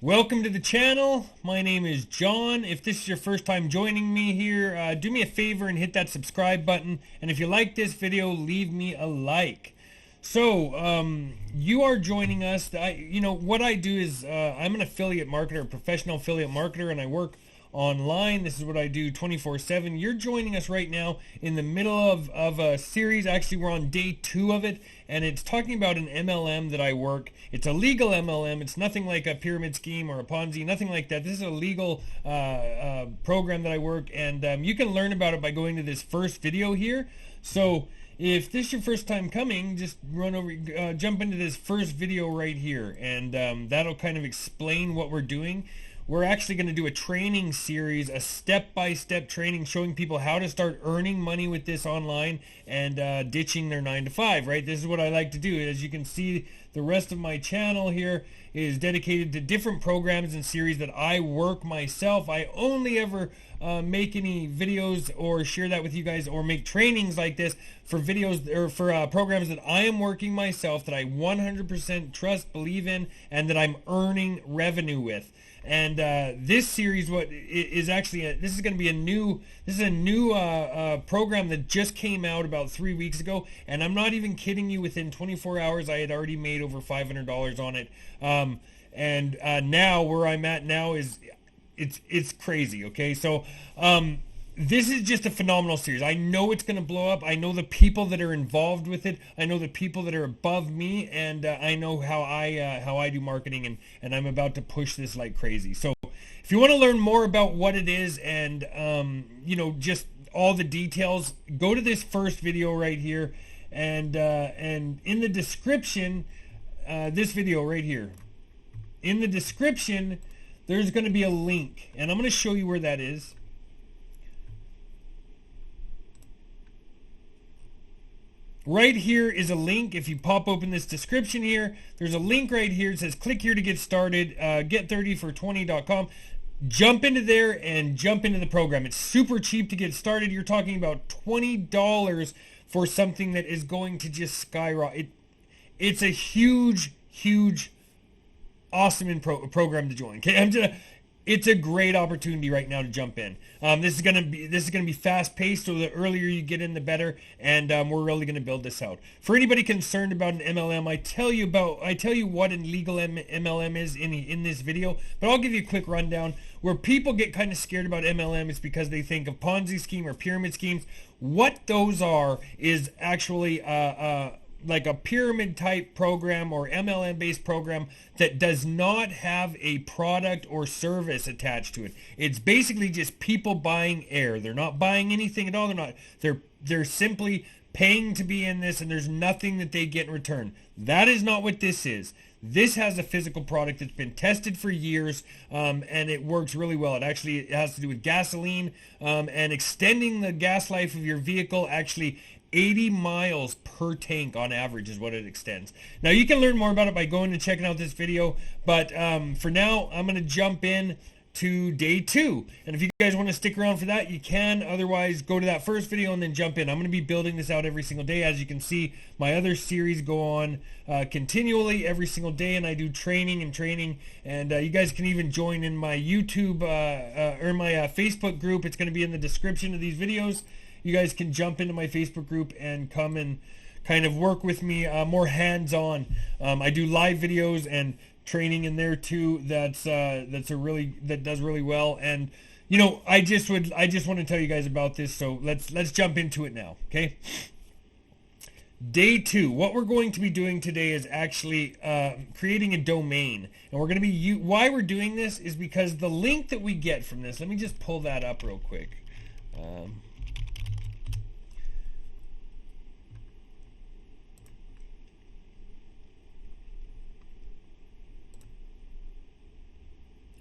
Welcome to the channel. My name is John. If this is your first time joining me here, do me a favor and hit that subscribe button. And if you like this video, leave me a like. So, you are joining us. What I do is I'm an affiliate marketer, a professional affiliate marketer, and I work online. This is what I do 24/7. You're joining us right now in the middle of a series. Actually, we're on day 2 of it, and it's talking about an MLM that I work. It's a legal MLM. It's nothing like a pyramid scheme or a Ponzi, nothing like that. This is a legal program that I work, and you can learn about it by going to this first video here. So if this is your first time coming, just jump into this first video right here, and that'll kind of explain what we're doing. We're actually going to do a training series, a step-by-step training showing people how to start earning money with this online and ditching their 9 to 5, right? This is what I like to do. As you can see, the rest of my channel here is dedicated to different programs and series that I work myself. I only ever make any videos or share that with you guys or make trainings like this for videos or for programs that I am working myself, that I 100% trust, believe in, and that I'm earning revenue with. And this series, this is going to be a new program that just came out about 3 weeks ago, and I'm not even kidding you. Within 24 hours, I had already made over $500 on it. Now where I'm at now is it's crazy. Okay, so this is just a phenomenal series. I know it's going to blow up. I know the people that are involved with it. I know the people that are above me, and I know how I do marketing, and I'm about to push this like crazy. So if you want to learn more about what it is and just all the details, go to this first video right here, and in the description, this video right here, in the description, there's going to be a link, and I'm going to show you where that is. Right here is a link. If you pop open this description here, there's a link right here. It says click here to get started, get30for20.com. Jump into there and jump into the program. It's super cheap to get started. You're talking about $20 for something that is going to just skyrocket. It's a huge, awesome program to join. Okay, it's a great opportunity right now to jump in. This is gonna be fast paced, so the earlier you get in, the better. And we're really gonna build this out. For anybody concerned about an MLM, I tell you what an illegal MLM is in this video. But I'll give you a quick rundown. Where people get kind of scared about MLM is because they think of Ponzi scheme or pyramid schemes. What those are is actually like a pyramid type program or MLM based program that does not have a product or service attached to it. It's basically just people buying air. They're not buying anything at all. They're simply paying to be in this, and there's nothing that they get in return. That is not what this is. This has a physical product that's been tested for years, and it works really well. It has to do with gasoline and extending the gas life of your vehicle. Actually, 80 miles per tank on average is what it extends. Now, you can learn more about it by going and checking out this video, but for now, I'm going to jump in to day 2. And if you guys want to stick around for that, you can. Otherwise, go to that first video and then jump in. I'm going to be building this out every single day. As you can see, my other series go on continually every single day, and I do training, and you guys can even join in my YouTube or my Facebook group. It's going to be in the description of these videos. You guys can jump into my Facebook group and come and kind of work with me more hands-on. I do live videos and training in there too. That does really well. And I just want to tell you guys about this. So let's jump into it now. Okay. Day 2. What we're going to be doing today is actually creating a domain, and we're going to be why we're doing this is because the link that we get from this. Let me just pull that up real quick.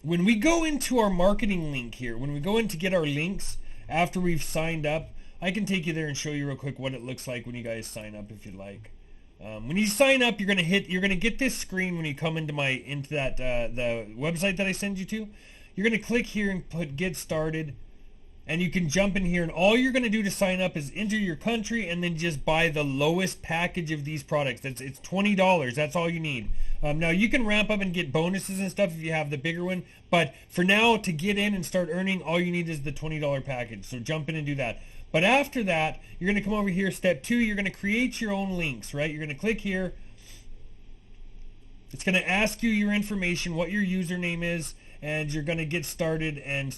When we go into our marketing link here, when we go in to get our links after we've signed up, I can take you there and show you real quick what it looks like when you guys sign up, if you'd like. When you sign up, you're gonna get this screen when you come into the website that I send you to. You're gonna click here and put get started. and you can jump in here, and all you're going to do to sign up is enter your country and then just buy the lowest package of these products. It's $20. That's all you need. Now you can ramp up and get bonuses and stuff if you have the bigger one, but for now, to get in and start earning, all you need is the $20 package. So jump in and do that. But after that, you're going to come over here. Step 2, you're going to create your own links, right? You're going to click here. It's going to ask you your information, what your username is, and you're going to get started and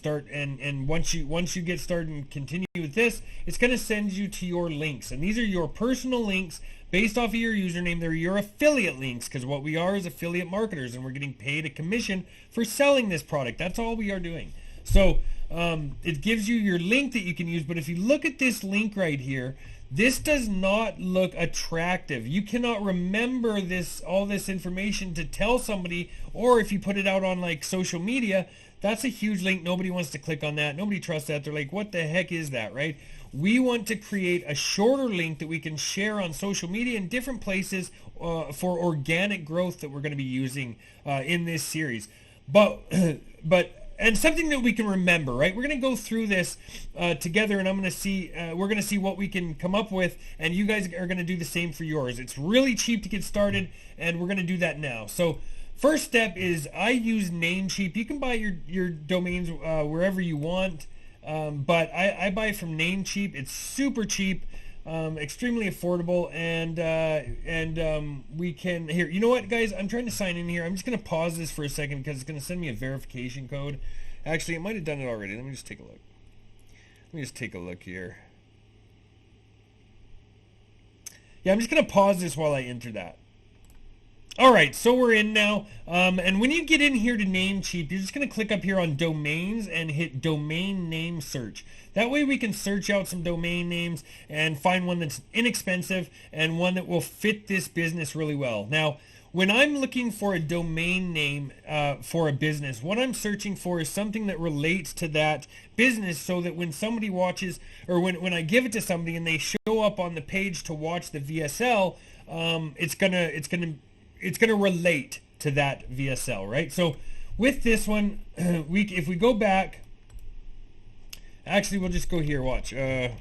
once you get started and continue with this, it's going to send you to your links, and these are your personal links based off of your username. They're your affiliate links, because what we are is affiliate marketers, and we're getting paid a commission for selling this product. That's all we are doing. So it gives you your link that you can use, but if you look at this link right here, this does not look attractive. You cannot remember all this information to tell somebody, or if you put it out on like social media, that's a huge link. Nobody wants to click on that. Nobody trusts that. They're like, what the heck is that, right? We want to create a shorter link that we can share on social media in different places for organic growth that we're going to be using in this series. And something that we can remember, right? We're going to go through this together, and I'm going to see, we're going to see what we can come up with, and you guys are going to do the same for yours. It's really cheap to get started, and we're going to do that now. So first step is I use Namecheap. You can buy your domains wherever you want, but I buy from Namecheap. It's super cheap. Extremely affordable, and we can, here, you know what, guys, I'm trying to sign in here. I'm just going to pause this for a second because it's going to send me a verification code. Actually, it might have done it already. Let me just take a look. Let me just take a look here. Yeah, I'm just going to pause this while I enter that. All right, so we're in now, and when you get in here to Namecheap, you're just going to click up here on domains and hit domain name search. That way we can search out some domain names and find one that's inexpensive and one that will fit this business really well. Now, when I'm looking for a domain name for a business, what I'm searching for is something that relates to that business, so that when somebody watches, or when I give it to somebody and they show up on the page to watch the VSL, it's gonna relate to that VSL, right? So with this one, if we go back, actually we'll just go here, watch. If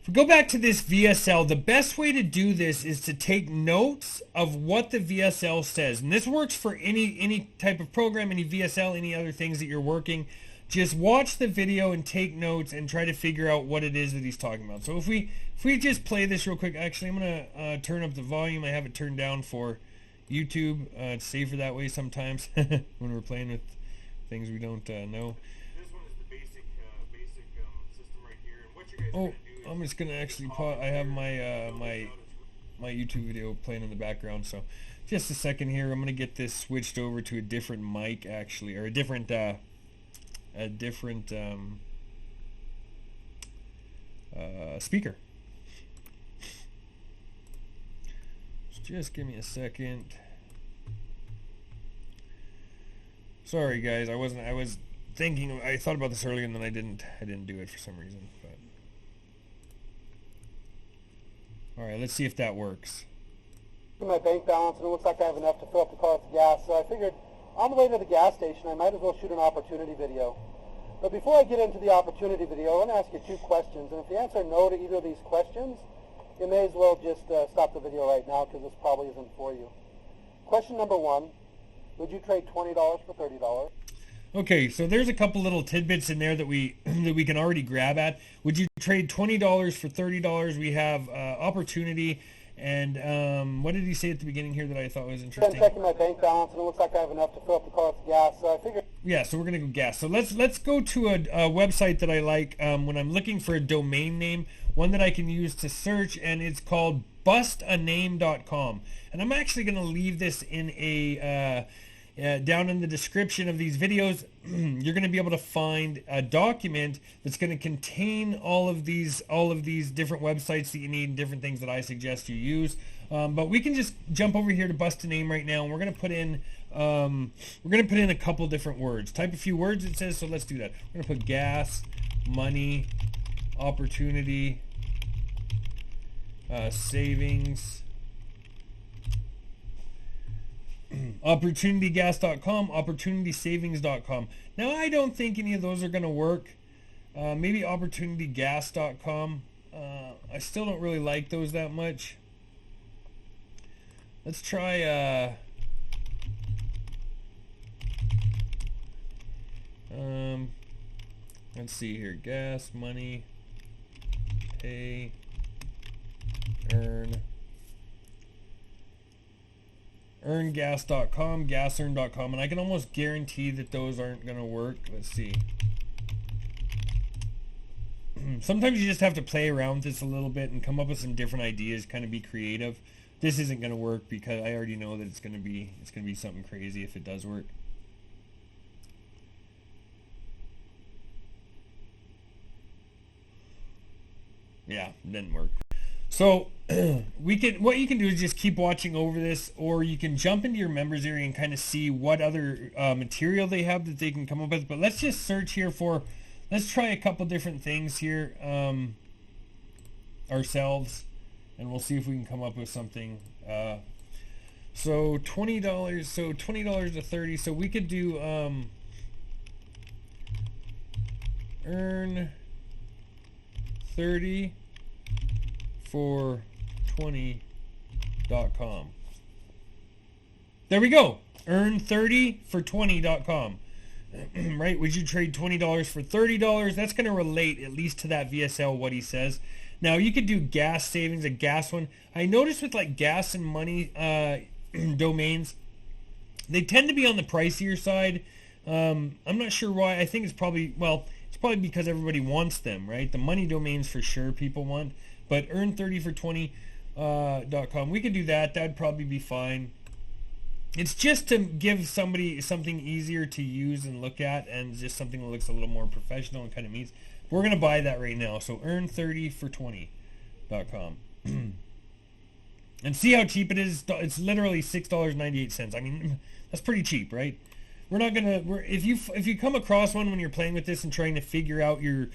we go back to this VSL, the best way to do this is to take notes of what the VSL says. And this works for any type of program, any VSL, any other things that you're working. Just watch the video and take notes and try to figure out what it is that he's talking about. So if we just play this real quick, actually I'm going to turn up the volume. I have it turned down for YouTube. It's safer that way sometimes when we're playing with things we don't know. This one is the basic system right here. And what you guys are going to do is, I'm just going to actually pause. I have my YouTube video playing in the background, so just a second here. I'm going to get this switched over to a different mic, actually, or a different speaker. Just give me a second. Sorry guys, I was thinking, I thought about this earlier and then I didn't do it for some reason. But all right, let's see if that works. My bank balance, and it looks like I have enough to fill up the car with gas, so I figured on the way to the gas station I might as well shoot an opportunity video. But before I get into the opportunity video, I want to ask you 2 questions, and if you answer no to either of these questions, you may as well just stop the video right now, because this probably isn't for you. Question number 1, would you trade $20 for $30? Okay, so there's a couple little tidbits in there that we can already grab at. Would you trade $20 for $30? We have opportunity, and what did he say at the beginning here that I thought was interesting? I'm checking my bank balance, and it looks like I have enough to fill up the car with gas, so I figured... Yeah, so we're going to go gas. So let's go to a website that I like when I'm looking for a domain name, one that I can use to search, and it's called bustaname.com. And I'm actually going to leave this in a down in the description of these videos. You're going to be able to find a document that's going to contain all of these different websites that you need and different things that I suggest you use. But we can just jump over here to Bust a Name right now, and we're going to put in a couple different words. Type a few words, it says, so let's do that. We're going to put gas, money, opportunity, savings, opportunitygas.com, opportunitysavings.com. Now, I don't think any of those are going to work. Maybe opportunitygas.com. I still don't really like those that much. Let's try let's see here. Gas, money, pay, earngas.com, gasearn.com, and I can almost guarantee that those aren't going to work. Let's see. Sometimes you just have to play around with this a little bit and come up with some different ideas, kind of be creative. This isn't going to work because I already know that it's going to be something crazy if it does work. Yeah, it didn't work. So what you can do is just keep watching over this, or you can jump into your members area and kind of see what other material they have that they can come up with. But let's just search here for, let's try a couple different things here ourselves, and we'll see if we can come up with something. So $20, so $20 to 30. So we could do earn 30 for 20.com. There we go. Earn 30 for 20.com. Right? Would you trade $20 for $30? That's going to relate at least to that VSL, what he says. Now, you could do gas savings, a gas one. I noticed with like gas and money domains, they tend to be on the pricier side. I'm not sure why. I think it's probably, well, it's probably because everybody wants them, right? The money domains for sure people want. But earn 30 for 20.com. We could do that. That'd probably be fine. It's just to give somebody something easier to use and look at, and just something that looks a little more professional and kind of means. We're going to buy that right now. So earn 30 for 20.com. And see how cheap it is. It's literally $6.98. I mean, that's pretty cheap, right? We're not going to, if you come across one when you're playing with this and trying to figure out your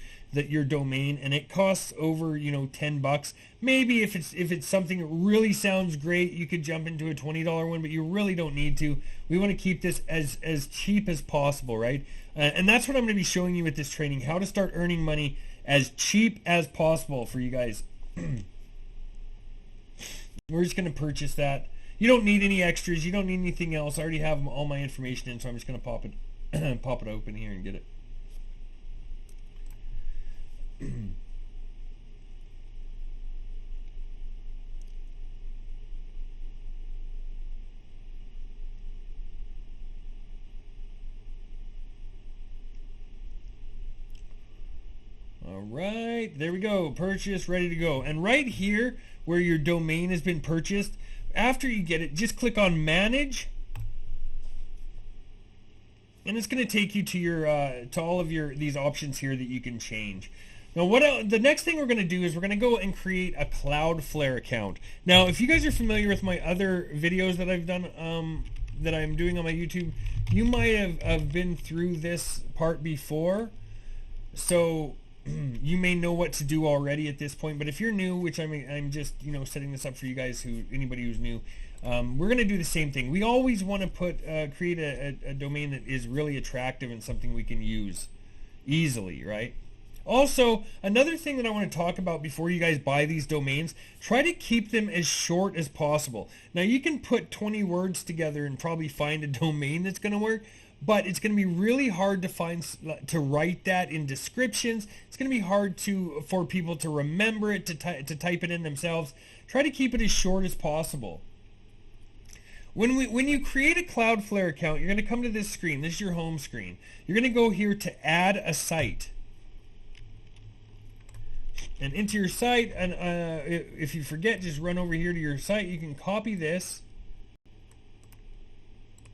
domain, and it costs over, you know, $10, maybe if it's something that really sounds great, you could jump into a $20 one, but you really don't need to. We want to keep this as cheap as possible, right? And that's what I'm going to be showing you with this training, how to start earning money as cheap as possible for you guys. We're just going to purchase that. You don't need any extras. You don't need anything else. I already have all my information in, so I'm just going to pop it open here and get it. All right, there we go. Purchase, ready to go. And right here where your domain has been purchased, after you get it, just click on manage, and it's going to take you to your to all of these options here that you can change. Now, the next thing we're going to do is we're going to go and create a Cloudflare account. Now, if you guys are familiar with my other videos that I've done, that I'm doing on my YouTube, you might have been through this part before, so you may know what to do already at this point. But if you're new, which I'm just, you know, setting this up for you guys, anybody who's new, we're going to do the same thing. We always want to create a domain that is really attractive and something we can use easily, right? Also, another thing that I want to talk about before you guys buy these domains, try to keep them as short as possible. Now, you can put 20 words together and probably find a domain that's going to work, but it's going to be really hard to write that in descriptions. It's going to be hard for people to remember it, to type it in themselves. Try to keep it as short as possible. When you create a Cloudflare account, you're going to come to this screen. This is your home screen. You're going to go here to add a site. And into your site, and if you forget, just run over here to your site. You can copy this,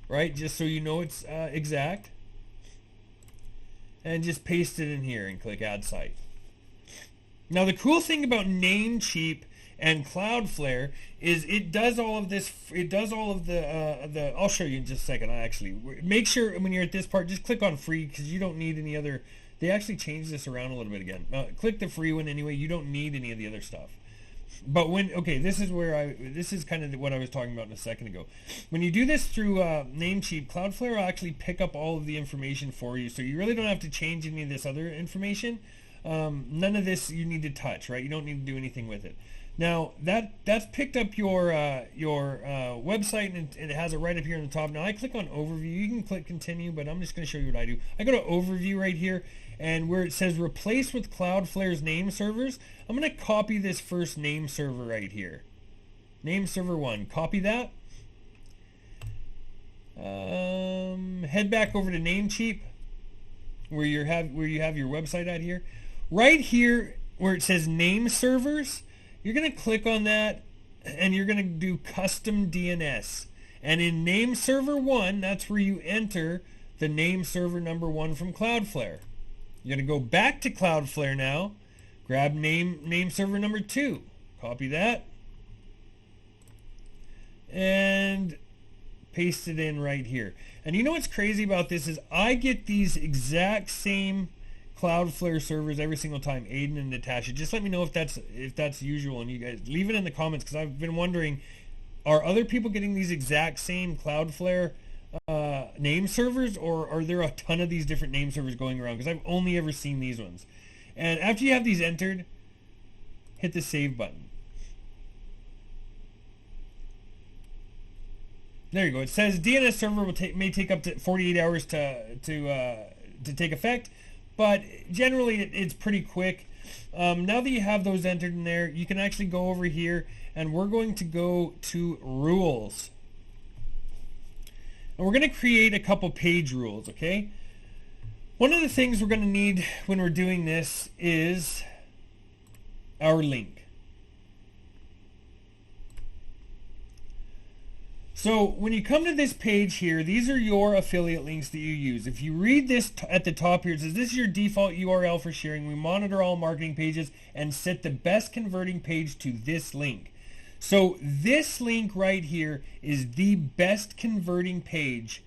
right, just so you know it's exact, and just paste it in here and click add site. Now, the cool thing about Namecheap and Cloudflare is it does all of this. It does all of the I'll show you in just a second. I actually make sure when you're at this part, just click on free, because you don't need any other. They actually changed this around a little bit again. Click the free one anyway. You don't need any of the other stuff. But okay, this is kind of what I was talking about a second ago. When you do this through Namecheap, Cloudflare will actually pick up all of the information for you, so you really don't have to change any of this other information. None of this you need to touch, right? You don't need to do anything with it. Now that's picked up your website, and it has it right up here on the top. Now I click on Overview. You can click Continue, but I'm just going to show you what I do. I go to Overview right here, and where it says Replace with Cloudflare's name servers, I'm going to copy this first name server right here. Name server 1. Copy that. Head back over to Namecheap, where you have your website at here. Right here where it says Name Servers, you're going to click on that, and you're going to do Custom DNS. And in Name Server 1, that's where you enter the name server number 1 from Cloudflare. You're going to go back to Cloudflare now, grab name server number 2, copy that, and paste it in right here. And you know what's crazy about this is I get these exact same Cloudflare servers every single time. Aiden and Natasha, just let me know if that's usual, and you guys leave it in the comments, because I've been wondering, are other people getting these exact same Cloudflare name servers, or are there a ton of these different name servers going around? Because I've only ever seen these ones. And after you have these entered, hit the save button. There you go. It says DNS server may take up to 48 hours to take effect, but generally it's pretty quick. Now that you have those entered in there, you can actually go over here, and we're going to go to rules. And we're going to create a couple page rules, okay? One of the things we're going to need when we're doing this is our link. So when you come to this page here, these are your affiliate links that you use. If you read this at the top here, it says this is your default URL for sharing. We monitor all marketing pages and set the best converting page to this link. So this link right here is the best converting page.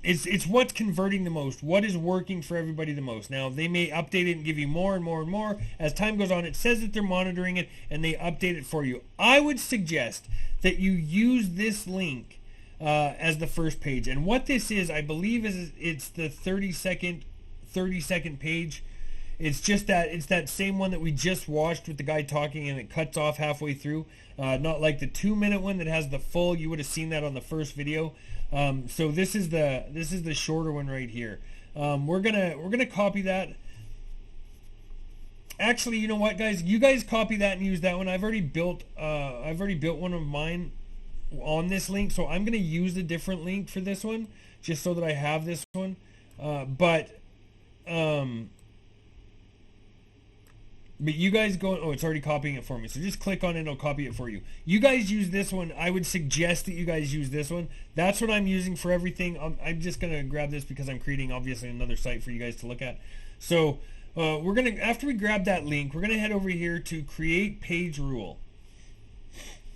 It's what's converting the most, what is working for everybody the most. Now, they may update it and give you more and more and more. As time goes on, it says that they're monitoring it, and they update it for you. I would suggest that you use this link as the first page. And what this is, I believe, is it's the 30-second page. It's just that it's that same one that we just watched with the guy talking, and it cuts off halfway through. Not like the 2-minute one that has the full. You would have seen that on the first video. So this is the shorter one right here. We're gonna copy that. Actually, you know what, guys? You guys copy that and use that one. I've already built one of mine on this link, so I'm gonna use a different link for this one, just so that I have this one. But you guys go, oh, it's already copying it for me. So just click on it, it'll copy it for you. You guys use this one. I would suggest that you guys use this one. That's what I'm using for everything. I'm just going to grab this because I'm creating, obviously, another site for you guys to look at. So we're going to, after we grab that link, we're going to head over here to create page rule.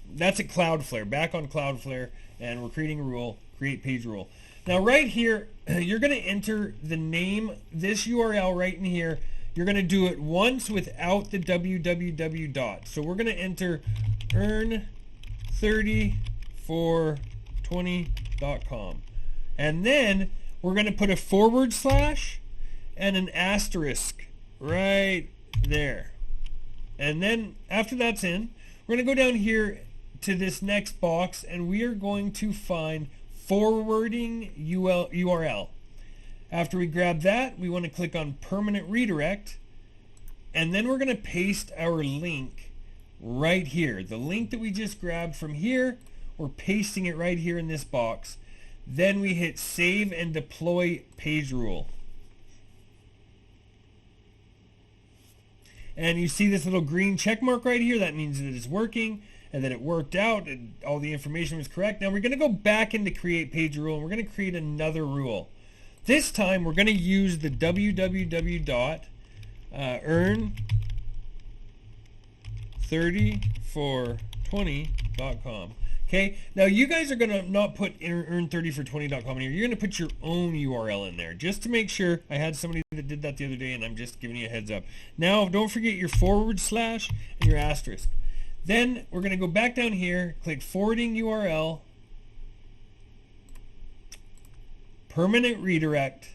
That's at Cloudflare, back on Cloudflare, and we're creating a rule, create page rule. Now right here, you're going to enter the name, this URL right in here. You're going to do it once without the www dot. So we're going to enter earn30for20.com. And then we're going to put a / and an asterisk right there. And then after that's in, we're going to go down here to this next box, and we are going to find forwarding URL. After we grab that, we want to click on permanent redirect, and then we're going to paste our link right here. The link that we just grabbed from here, we're pasting it right here in this box. Then we hit save and deploy page rule. And you see this little green check mark right here. That means that it's working and that it worked out and all the information was correct. Now we're going to go back into create page rule, and we're going to create another rule. This time we're going to use the www.earn30for20.com. Okay, now you guys are going to not put earn30for20.com in here. You're going to put your own URL in there just to make sure. I had somebody that did that the other day, and I'm just giving you a heads up. Now don't forget your / and your asterisk. Then we're going to go back down here, click forwarding URL, permanent redirect,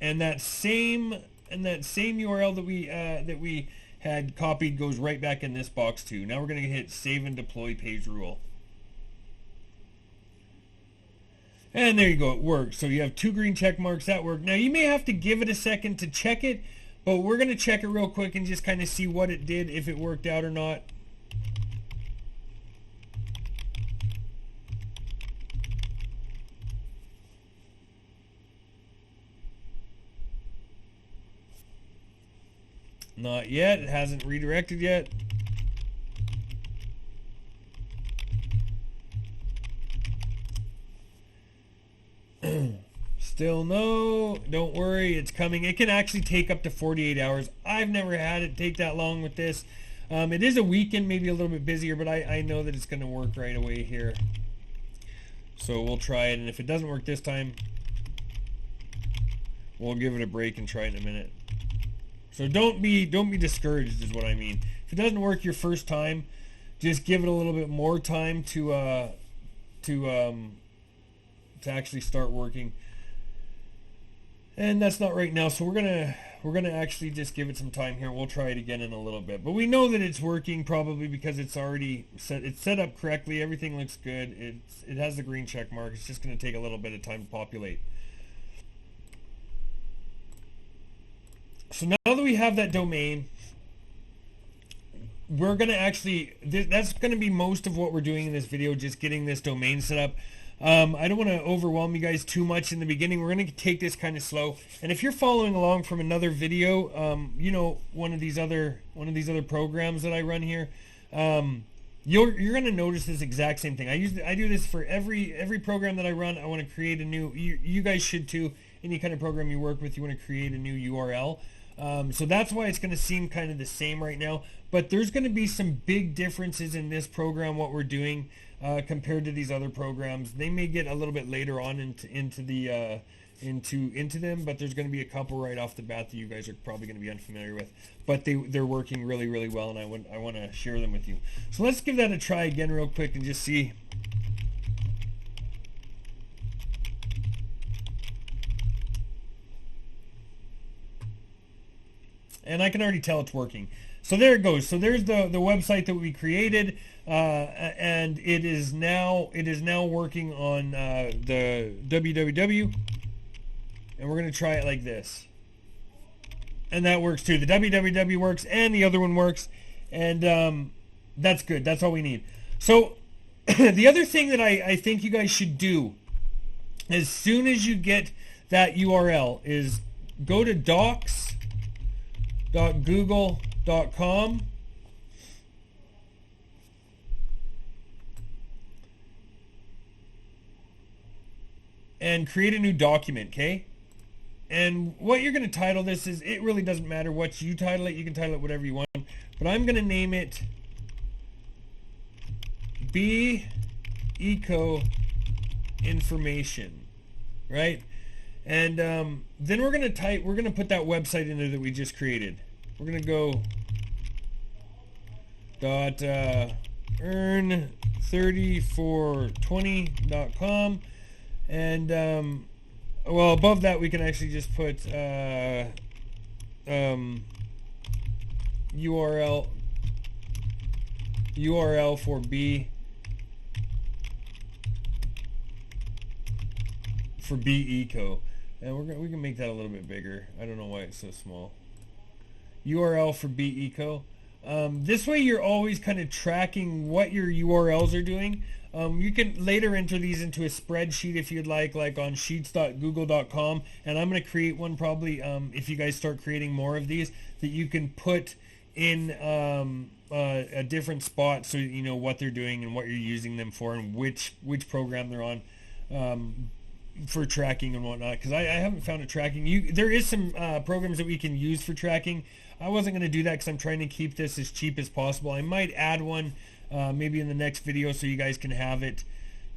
and that same URL that we had copied goes right back in this box too. Now we're going to hit save and deploy page rule. And there you go, it works. So you have 2 green check marks, that worked. Now you may have to give it a second to check it, but we're going to check it real quick and just kind of see what it did, if it worked out or not. Not yet, it hasn't redirected yet. Still no, don't worry, it's coming. It can actually take up to 48 hours. I've never had it take that long with this. It is a weekend, maybe a little bit busier, but I know that it's going to work right away here. So we'll try it, and if it doesn't work this time, we'll give it a break and try it in a minute. So don't be discouraged is what I mean. If it doesn't work your first time, just give it a little bit more time to actually start working. And that's not right now, so we're gonna actually just give it some time here. We'll try it again in a little bit, but we know that it's working probably because it's already set up correctly. Everything looks good. It has the green check mark. It's just going to take a little bit of time to populate. So now that we have that domain, we're going to actually, that's going to be most of what we're doing in this video, just getting this domain set up. I don't want to overwhelm you guys too much in the beginning. We're going to take this kind of slow. And if you're following along from another video, you know, one of these other programs that I run here, you're going to notice this exact same thing. I do this for every program that I run. I want to create a new. You guys should too. Any kind of program you work with, you want to create a new URL. So that's why it's going to seem kind of the same right now. But there's going to be some big differences in this program, what we're doing, compared to these other programs. They may get a little bit later on into them, but there's going to be a couple right off the bat that you guys are probably going to be unfamiliar with. But they're working really, really well, and I want to share them with you. So let's give that a try again real quick and just see. And I can already tell it's working. So there it goes. So there's the website that we created, and it is now working on the www. And we're going to try it like this. And that works too. The www works and the other one works, and that's good. That's all we need. So the other thing that I think you guys should do as soon as you get that URL is go to docs.google.com and create a new document, okay? And what you're going to title this is, it really doesn't matter what you title it. You can title it whatever you want, but I'm going to name it Be Eco Information, right? And then we're going to put that website in there that we just created. We're going to go earn3420.com, and well, above that we can actually just put URL for B Eco, and we can make that a little bit bigger. I don't know why it's so small. URL for B Eco. This way you're always kind of tracking what your URLs are doing. You can later enter these into a spreadsheet if you'd like on sheets.google.com, and I'm going to create one probably if you guys start creating more of these that you can put in a different spot so you know what they're doing and what you're using them for and which program they're on for tracking and whatnot, because I haven't found a tracking. There is some programs that we can use for tracking. I wasn't going to do that because I'm trying to keep this as cheap as possible. I might add one maybe in the next video so you guys can have it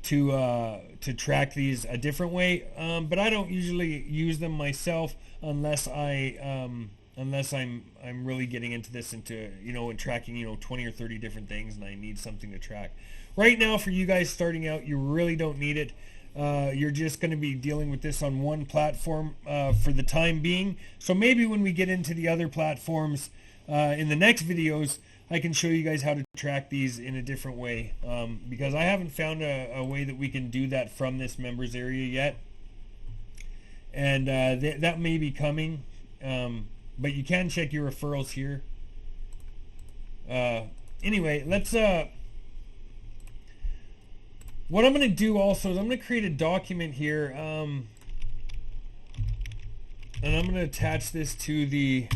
to track these a different way, but I don't usually use them myself unless I unless I'm really getting into this and tracking 20 or 30 different things, and I need something to track. Right now, for you guys starting out, you really don't need it. You're just going to be dealing with this on one platform for the time being. So maybe when we get into the other platforms in the next videos, I can show you guys how to track these in a different way, because I haven't found a way that we can do that from this members area yet, and that may be coming, but you can check your referrals here. Anyway, let's what I'm going to do also is I'm going to create a document here, and I'm going to attach this to the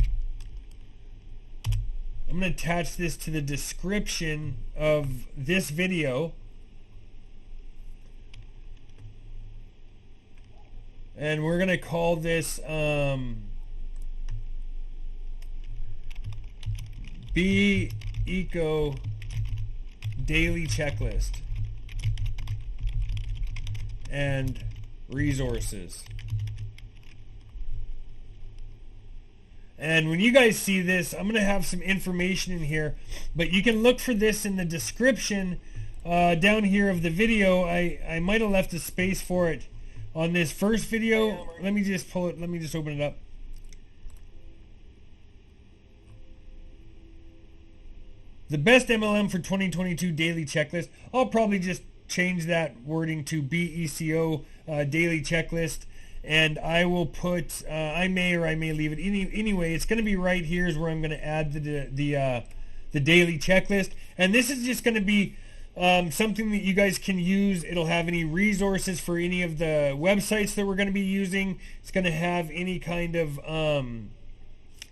description of this video. And we're going to call this Be Eco Daily Checklist and Resources. And when you guys see this, I'm going to have some information in here, but you can look for this in the description down here of the video. I might have left a space for it on this first video. Let me just pull it. Let me just open it up. The best MLM for 2022 daily checklist. I'll probably just change that wording to BECO daily checklist, and I will put I may leave it anyway. It's going to be right here is where I'm going to add the daily checklist, and this is just going to be something that you guys can use. It'll have any resources for any of the websites that we're going to be using. It's going to have any kind of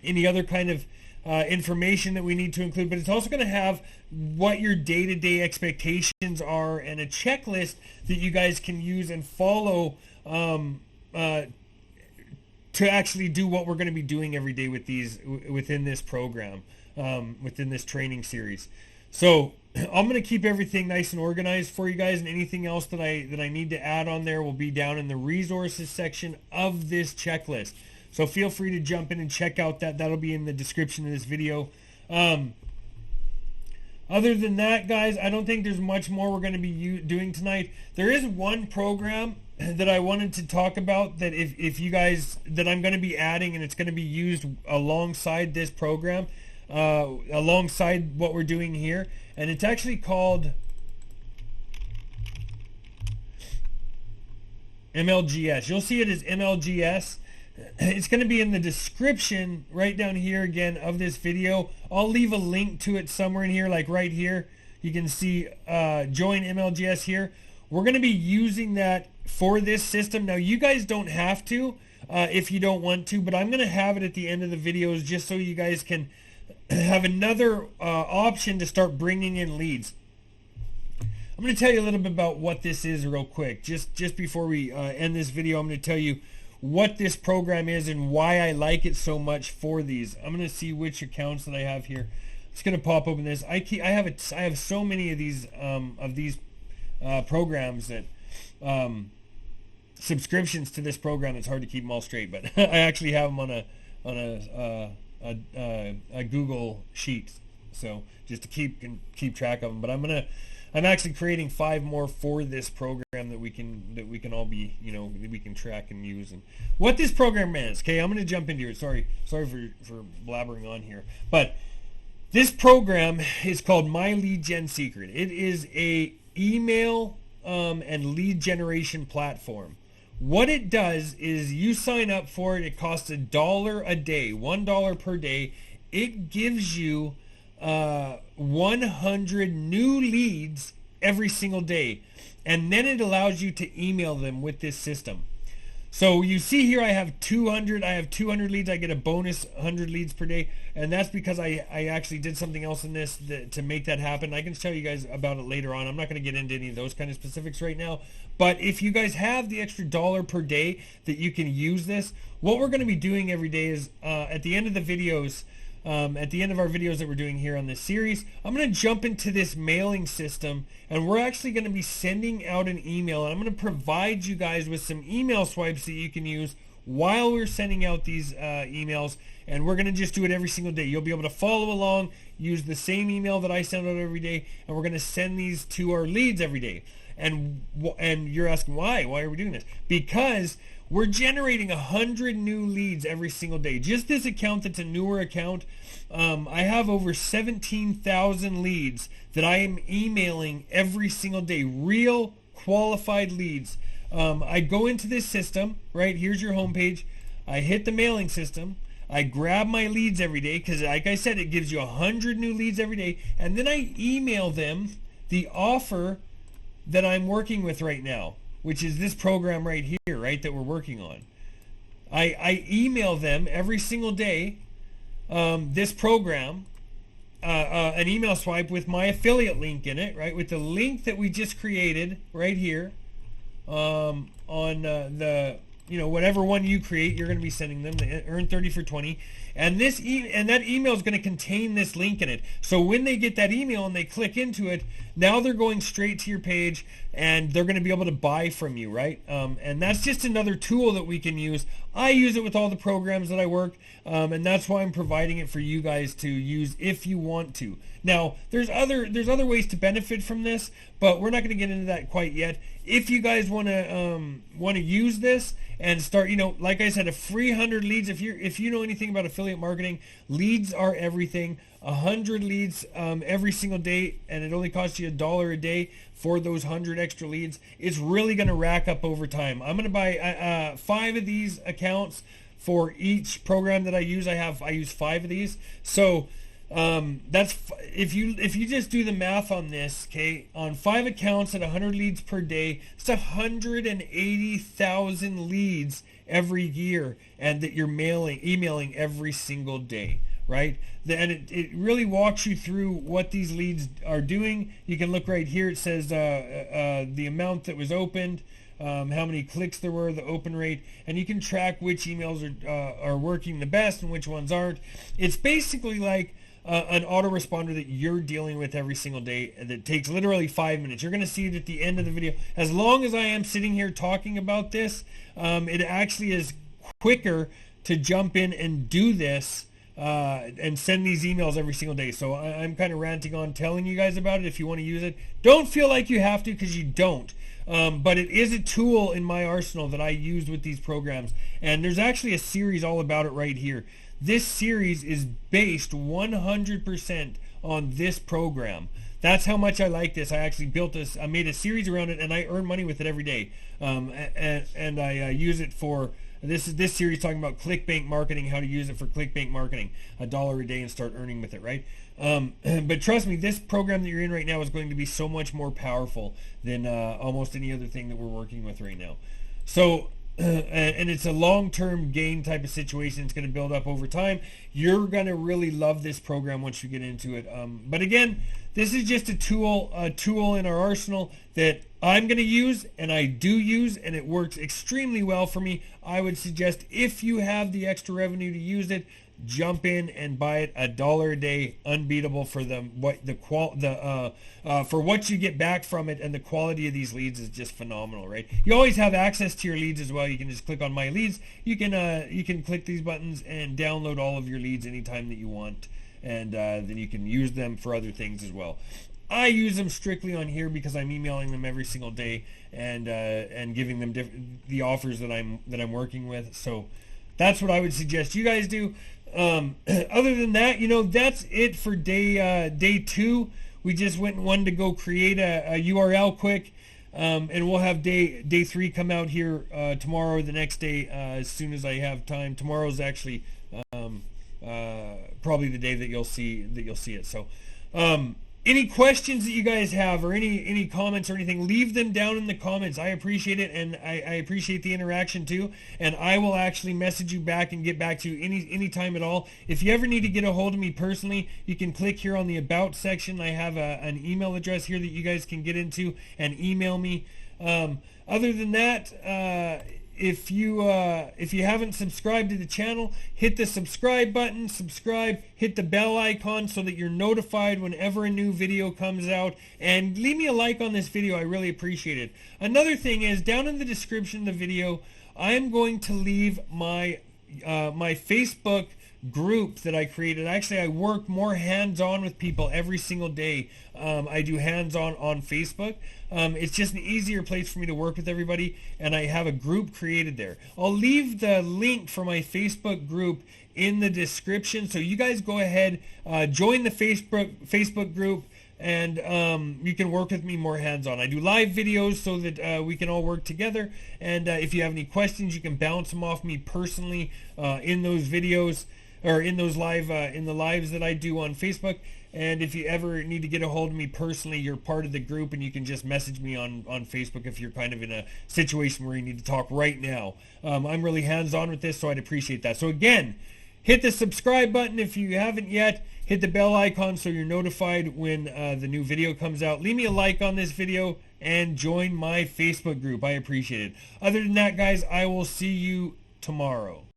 any other kind of information that we need to include, but it's also going to have what your day-to-day expectations are and a checklist that you guys can use and follow to actually do what we're going to be doing every day with these within this program, within this training series. So I'm going to keep everything nice and organized for you guys, and anything else that I need to add on there will be down in the resources section of this checklist. So feel free to jump in and check out that. That'll be in the description of this video. Other than that, guys, I don't think there's much more we're going to be doing tonight. There is one program that I wanted to talk about that if you guys, that I'm going to be adding, and it's going to be used alongside this program, alongside what we're doing here. And it's actually called MLGS. You'll see it as MLGS. It's going to be in the description right down here again of this video. I'll leave a link to it somewhere in here, like right here. You can see join MLGS here. We're going to be using that for this system. Now, you guys don't have to if you don't want to, but I'm going to have it at the end of the videos just so you guys can have another option to start bringing in leads. I'm going to tell you a little bit about what this is real quick. Just before we end this video, I'm going to tell you what this program is and why I like it so much for these. I'm going to see which accounts that I have here. I'm just going to pop open this. I have so many of these programs that subscriptions to this program. It's hard to keep them all straight, but I actually have them on a Google sheet, so just to keep track of them. But I'm actually creating 5 more for this program that we can all be, that we can track and use. And what this program is, okay, I'm going to jump into it. Sorry for blabbering on here, but this program is called My Lead Gen Secret. It is a email and lead generation platform. What it does is you sign up for it. It costs $1 a day, $1 per day. It gives you 100 new leads every single day, and then it allows you to email them with this system. So you see here I have 200 leads. I get a bonus 100 leads per day, and that's because I actually did something else in this to make that happen. I can tell you guys about it later on. I'm not going to get into any of those kind of specifics right now, but if you guys have the extra $1 per day that you can use this, what we're going to be doing every day is at the end of the videos, at the end of our videos that we're doing here on this series, I'm going to jump into this mailing system, and we're actually going to be sending out an email, and I'm going to provide you guys with some email swipes that you can use while we're sending out these emails, and we're going to just do it every single day. You'll be able to follow along, use the same email that I send out every day, and we're going to send these to our leads every day. And you're asking why? Why are we doing this? Because we're generating 100 new leads every single day. Just this account that's a newer account, I have over 17,000 leads that I am emailing every single day. Real qualified leads. I go into this system, right? Here's your homepage. I hit the mailing system. I grab my leads every day because, like I said, it gives you 100 new leads every day. And then I email them the offer that I'm working with right now, which is this program right here, right, that we're working on. I email them every single day this program, an email swipe with my affiliate link in it, right, with the link that we just created right here on the, whatever one you create, you're going to be sending them the earn 30 for 20. And that email is going to contain this link in it. So when they get that email and they click into it, now they're going straight to your page and they're going to be able to buy from you, right? And that's just another tool that we can use. I use it with all the programs that I work, and that's why I'm providing it for you guys to use if you want to. Now, there's other ways to benefit from this, but we're not going to get into that quite yet. If you guys want to use this and start, like I said, a free 100 leads. If you know anything about affiliate marketing, leads are everything. 100 leads every single day, and it only costs you $1 a day for those 100 extra leads. It's really going to rack up over time. I'm going to buy 5 of these accounts for each program that I use. I use 5 of these. So that's if you just do the math on this, okay, on 5 accounts at 100 leads per day, it's 180,000 leads every year, and that you're emailing every single day, right? And it really walks you through what these leads are doing. You can look right here. It says the amount that was opened, how many clicks there were, the open rate, and you can track which emails are working the best and which ones aren't. It's basically like an autoresponder that you're dealing with every single day that takes literally 5 minutes. You're going to see it at the end of the video. As long as I am sitting here talking about this, it actually is quicker to jump in and do this and send these emails every single day. So I'm kind of ranting on telling you guys about it. If you want to use it, don't feel like you have to, because you don't. But it is a tool in my arsenal that I use with these programs. And there's actually a series all about it right here. This series is based 100% on this program. That's how much I like this. I actually built this. I made a series around it, and I earn money with it every day. And I use it for this series talking about Clickbank marketing, how to use it for Clickbank marketing, $1 a day and start earning with it, right? But trust me, this program that you're in right now is going to be so much more powerful than almost any other thing that we're working with right now. So. And it's a long-term gain type of situation. It's going to build up over time. You're going to really love this program once you get into it. But again, this is just a tool in our arsenal that I'm going to use, and I do use, and it works extremely well for me. I would suggest, if you have the extra revenue to use it, jump in and buy it. $1 a day, unbeatable for for what you get back from it, and the quality of these leads is just phenomenal, right? You always have access to your leads as well. You can just click on my leads. You can click these buttons and download all of your leads anytime that you want, and then you can use them for other things as well. I use them strictly on here because I'm emailing them every single day and giving them the offers that I'm working with. So that's what I would suggest you guys do. Other than that, that's it for day 2. We just wanted to go create a URL quick, and we'll have day 3 come out here tomorrow or the next day as soon as I have time. Tomorrow's actually probably the day that you'll see it. So any questions that you guys have, or any comments or anything, leave them down in the comments. I appreciate it, and I appreciate the interaction too. And I will actually message you back and get back to you any time at all. If you ever need to get a hold of me personally, you can click here on the About section. I have an email address here that you guys can get into and email me. Other than that, if you haven't subscribed to the channel, hit the subscribe button, hit the bell icon so that you're notified whenever a new video comes out, and leave me a like on this video. I really appreciate it. Another thing is, down in the description of the video, I'm going to leave my my Facebook group that I created. Actually, I work more hands-on with people every single day. I do hands-on on Facebook. It's just an easier place for me to work with everybody, and I have a group created there. I'll leave the link for my Facebook group in the description, so you guys go ahead, join the Facebook group, and you can work with me more hands-on. I do live videos so that we can all work together, and if you have any questions, you can bounce them off me personally in those videos, or in those in the lives that I do on Facebook. And if you ever need to get a hold of me personally, you're part of the group, and you can just message me on Facebook if you're kind of in a situation where you need to talk right now. I'm really hands-on with this, so I'd appreciate that. So again, hit the subscribe button if you haven't yet. Hit the bell icon so you're notified when the new video comes out. Leave me a like on this video and join my Facebook group. I appreciate it. Other than that, guys, I will see you tomorrow.